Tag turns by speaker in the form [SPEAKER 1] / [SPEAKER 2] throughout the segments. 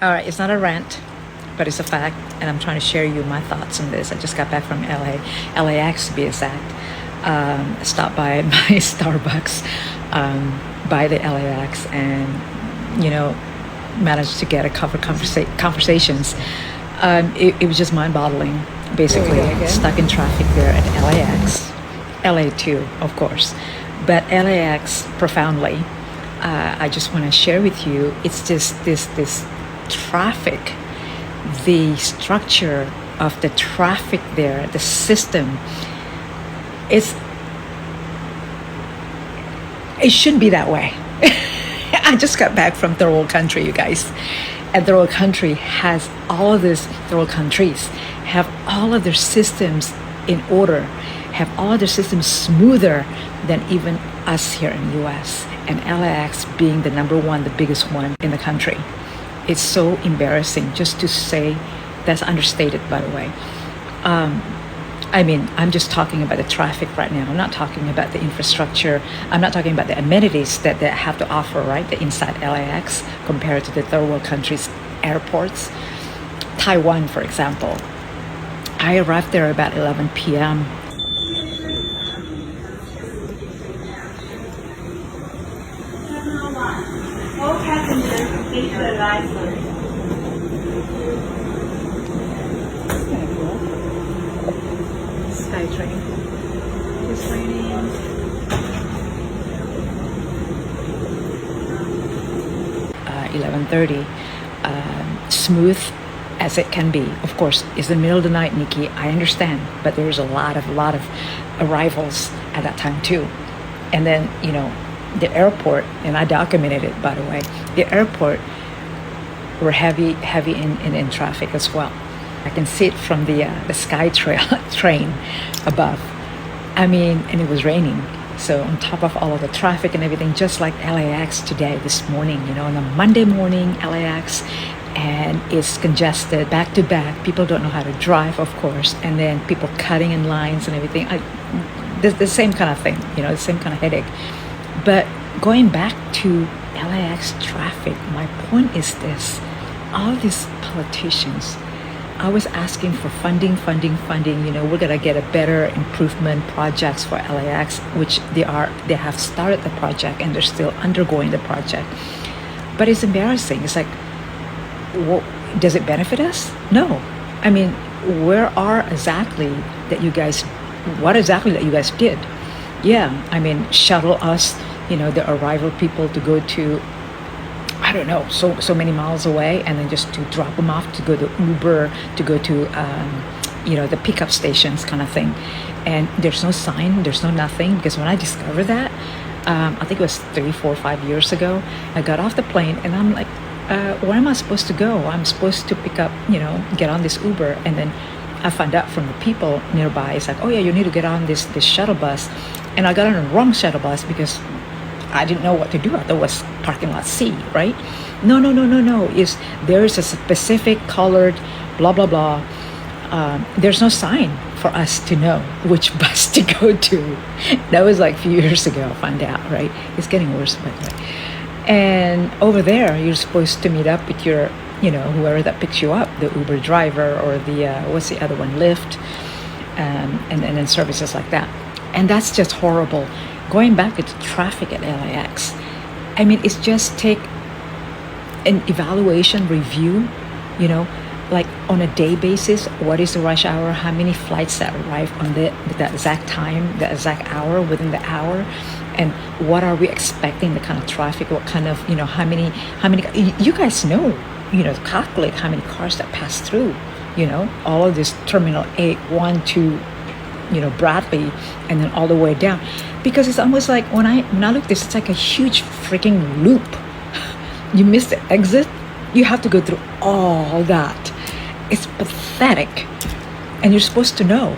[SPEAKER 1] All right, it's not a rant, but it's a fact, and I'm trying to share you my thoughts on this. I just got back from LAX to be exact. Stopped by my Starbucks by the LAX, and managed to get a couple of conversations. It was just mind-boggling. Basically, stuck in traffic there at LAX, LA too, of course, but LAX profoundly. I just want to share with you. It's just this traffic, the structure of the traffic there, the system. It shouldn't be that way. I just got back from third world country, you guys. And third world country has all of this, third world countries have all of their systems in order, have all of their systems smoother than even us here in the US. And LAX being the number one, the biggest one in the country. It's so embarrassing just to say. That's understated, by the way. I'm just talking about the traffic right now. I'm not talking about the infrastructure. I'm not talking about the amenities that they have to offer, right? The inside LAX compared to the third world countries' airports. Taiwan, for example. I arrived there about 11 p.m.
[SPEAKER 2] All passengers, please arrive.
[SPEAKER 1] SkyTrain. It's raining. Uh, 11:30. Smooth as it can be. Of course, it's the middle of the night, Nicky. I understand, but there was a lot of arrivals at that time too. And then the airport, and I documented it, by the way. The airport were heavy in traffic as well. I can see it from the sky train above. And it was raining. So on top of all of the traffic and everything, just like LAX today, this morning, on a Monday morning, LAX, and it's congested back to back. People don't know how to drive, of course, and then people cutting in lines and everything. The same kind of thing, the same kind of headache. But going back to LAX traffic, my point is this. All these politicians always asking for funding. We're gonna get a better improvement projects for LAX, which they have started the project and they're still undergoing the project. But it's embarrassing. It's like, does it benefit us? No. Where are exactly that you guys? What exactly that you guys did? Yeah, shuttle us, the arrival people to go to, I don't know, so many miles away, and then just to drop them off, to go to Uber, to go to the pickup stations kind of thing. And there's no sign, there's no nothing, because when I discovered that, I think it was 3, 4, 5 years ago, I got off the plane and I'm like, where am I supposed to go? I'm supposed to pick up, get on this Uber, and then I found out from the people nearby, it's like, oh yeah, you need to get on this shuttle bus. And I got on the wrong shuttle bus because I didn't know what to do. I thought it was parking lot C, right? No. There is a specific colored blah, blah, blah. There's no sign for us to know which bus to go to. That was like a few years ago, I found out, right? It's getting worse, by the way. And over there, you're supposed to meet up with your, whoever that picks you up, the Uber driver or the, what's the other one, Lyft, and then services like that. And that's just horrible. Going back to traffic at LAX, it's just take an evaluation review, like on a day basis. What is the rush hour? How many flights that arrive on the exact time, the exact hour, within the hour? And what are we expecting, the kind of traffic? What kind of, how many, you guys know, calculate how many cars that pass through, all of this Terminal 8, 1, 2, Bradley, and then all the way down. Because it's almost like when I look at this, it's like a huge freaking loop. You miss the exit, you have to go through all that. It's pathetic. And you're supposed to know.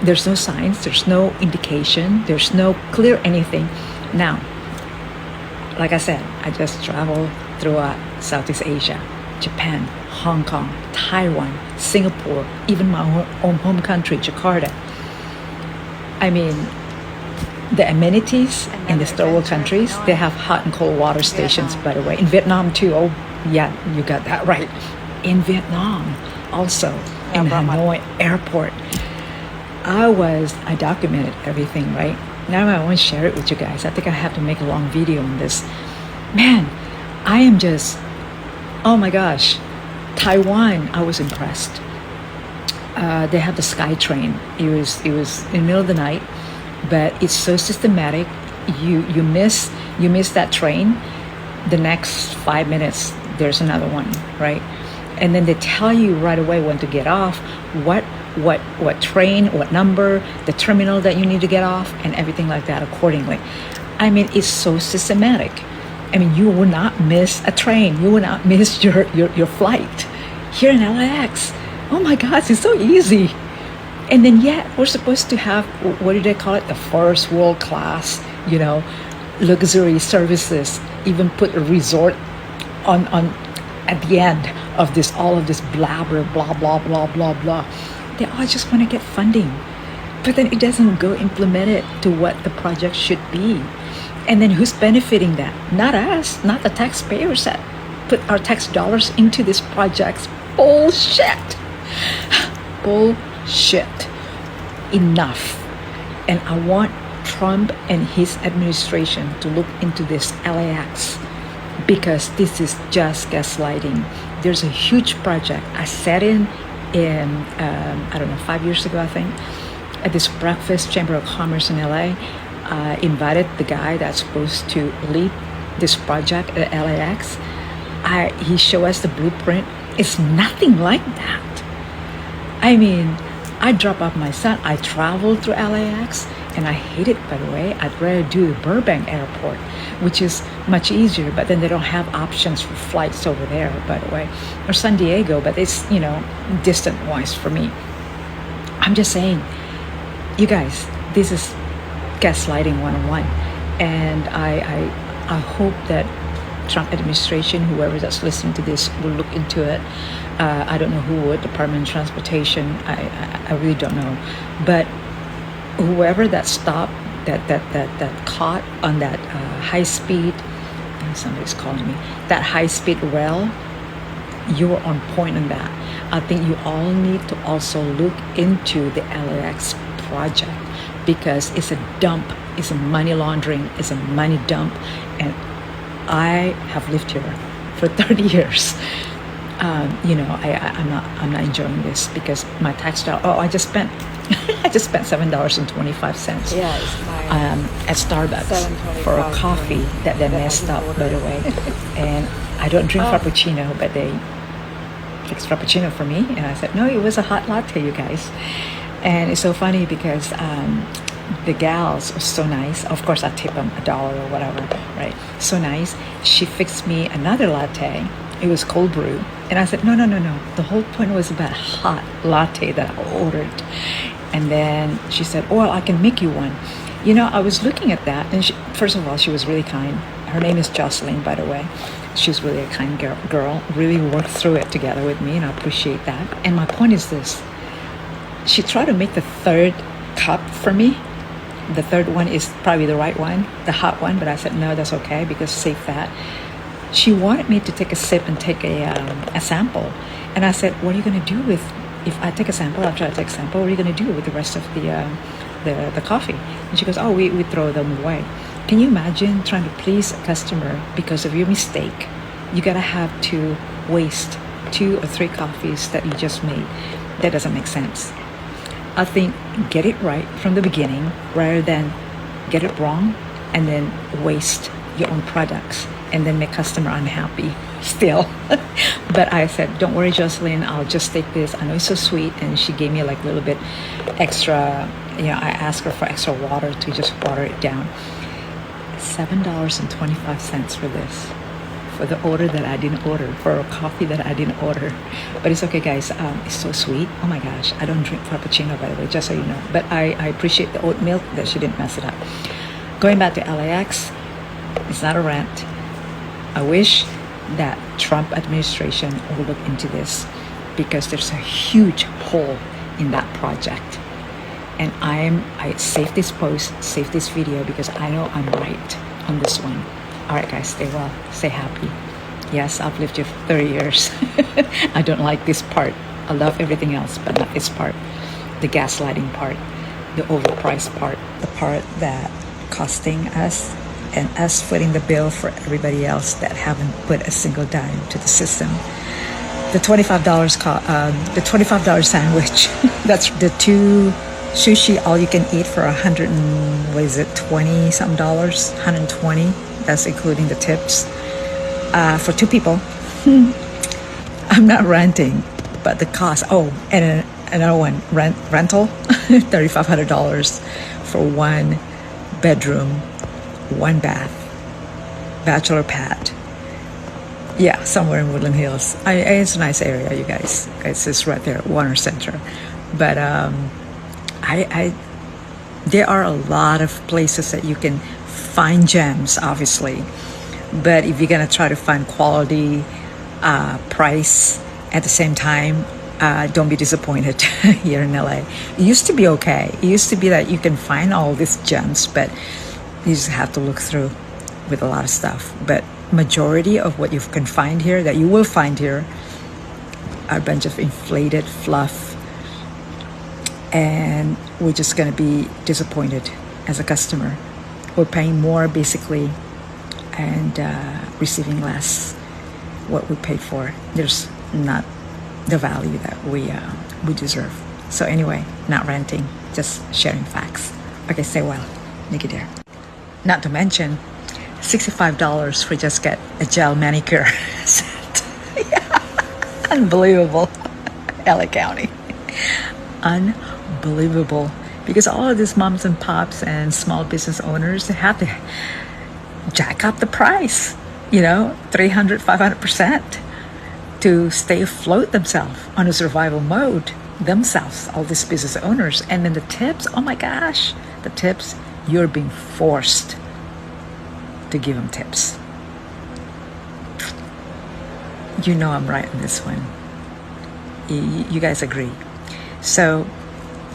[SPEAKER 1] There's no signs, there's no indication, there's no clear anything. Now, like I said, I just traveled throughout Southeast Asia, Japan, Hong Kong, Taiwan, Singapore, even my own home country, Jakarta. The amenities in the third world countries, they have hot and cold water stations, by the way. In Vietnam too, oh Yeah, you got that right. In Vietnam, also in Hanoi airport. I documented everything, right? Now I want to share it with you guys. I think I have to make a long video on this. Man, I am just, oh my gosh. Taiwan, I was impressed. They have the sky train. It was in the middle of the night, but it's so systematic. You miss that train, the next 5 minutes there's another one, right? And then they tell you right away when to get off, what train, what number, the terminal that you need to get off, and everything like that accordingly. I mean, it's so systematic. I mean, you will not miss a train. You will not miss your flight. Here in LAX, oh my gosh, it's so easy. And then yet we're supposed to have, what do they call it? The first world class, luxury services. Even put a resort on at the end of this, all of this blabber, blah, blah, blah, blah, blah. They all just want to get funding. But then it doesn't go implemented to what the project should be. And then who's benefiting that? Not us, not the taxpayers that put our tax dollars into these projects. Bullshit. Bullshit. Enough. And I want Trump and his administration to look into this LAX, because this is just gaslighting. There's a huge project. I sat in I don't know, 5 years ago, I think, at this breakfast Chamber of Commerce in LA. Invited the guy that's supposed to lead this project at LAX. He showed us the blueprint. It's nothing like that. I mean, I drop off my son. I traveled through LAX, and I hate it, by the way. I'd rather do Burbank Airport, which is much easier, but then they don't have options for flights over there, by the way, or San Diego, but it's, distant-wise for me. I'm just saying, you guys, this is gaslighting 101, and I hope that Trump administration, whoever that's listening to this, will look into it. I don't know who would, Department of Transportation, I really don't know, but whoever that stopped, that caught on that high speed, somebody's calling me, that high speed rail, you were on point on that. I think you all need to also look into the LAX project, because it's a dump, it's a money laundering, it's a money dump, and I have lived here for 30 years. I'm not enjoying this, because my tax dollar. Oh, I just spent $7.25.
[SPEAKER 2] Yeah, it's
[SPEAKER 1] at Starbucks for a coffee that they messed up, by the way. And I don't drink Frappuccino, but they fixed Frappuccino for me, and I said no, it was a hot latte, you guys. And it's so funny because the gals were so nice. Of course, I tip them $1 or whatever, right? So nice. She fixed me another latte. It was cold brew. And I said, no. The whole point was about hot latte that I ordered. And then she said, oh, I can make you one. I was looking at that. And first of all, she was really kind. Her name is Jocelyn, by the way. She's really a kind girl. Really worked through it together with me, and I appreciate that. And my point is this. She tried to make the third cup for me. The third one is probably the right one, the hot one, but I said, no, that's okay, because save that. She wanted me to take a sip and take a sample. And I said, what are you going to do with, if I take a sample, after I take a sample, what are you going to do with the rest of the coffee? And she goes, oh, we throw them away. Can you imagine trying to please a customer because of your mistake? You got to have to waste 2 or 3 coffees that you just made. That doesn't make sense. I think get it right from the beginning rather than get it wrong and then waste your own products and then make customer unhappy still. But I said, don't worry, Jocelyn, I'll just take this. I know it's so sweet. And she gave me like a little bit extra, I asked her for extra water to just water it down. $7.25 for this. For the order that I didn't order, for a coffee that I didn't order. But it's okay, guys. It's so sweet. Oh my gosh. I don't drink Frappuccino, by the way, just so you know. But I appreciate the oat milk that she didn't mess it up. Going back to LAX, it's not a rant. I wish that Trump administration will look into this, because there's a huge hole in that project. And I save this post, save this video, because I know I'm right on this one. All right, guys, stay well, stay happy. Yes, I've lived here for 30 years. I don't like this part. I love everything else, but not this part. The gaslighting part, the overpriced part, the part that costing us and us footing the bill for everybody else that haven't put a single dime to the system. The $25 the $25 sandwich. That's the two sushi all you can eat for 100 and what is it, 20 something dollars, 120. That's including the tips for two people. I'm not renting, but the cost. Oh, and another one, rental, $3,500 for one bedroom, one bath, bachelor pad. Yeah, somewhere in Woodland Hills. It's a nice area, you guys. It's just right there at Warner Center. But there are a lot of places that you can find gems, obviously. But if you're gonna try to find quality, price at the same time, don't be disappointed here in LA. It used to be okay. It used to be that you can find all these gems, but you just have to look through with a lot of stuff. But majority of what you can find here, that you will find here, are a bunch of inflated fluff, and we're just going to be disappointed as a customer. We're paying more basically and receiving less what we paid for. There's not the value that we deserve. So anyway, not renting, just sharing facts. Okay, stay well. Nicky there. Not to mention $65 for just get a gel manicure set. Yeah. Unbelievable. LA County. Unbelievable. Because all of these moms and pops and small business owners, they have to jack up the price, 300, 500% to stay afloat themselves on a survival mode themselves, all these business owners. And then the tips, oh my gosh, the tips, you're being forced to give them tips. I'm right on this one. You guys agree. So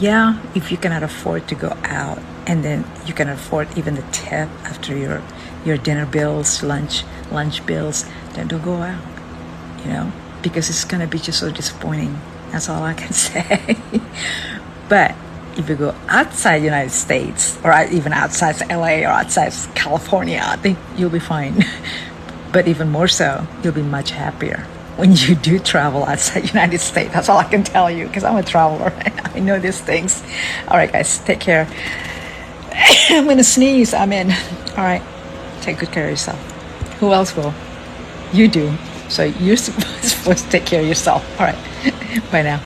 [SPEAKER 1] yeah, if you cannot afford to go out, and then you can afford even the tip after your dinner bills, lunch bills, then don't go out, because it's gonna be just so disappointing. That's all I can say. But if you go outside the United States, or even outside LA or outside California, I think you'll be fine. But even more so, you'll be much happier when you do travel outside the United States. That's all I can tell you, because I'm a traveler. I know these things. All right, guys, take care. I'm gonna sneeze. I'm in. All right, take good care of yourself. Who else will? You do. So you're supposed to take care of yourself. All right, bye now.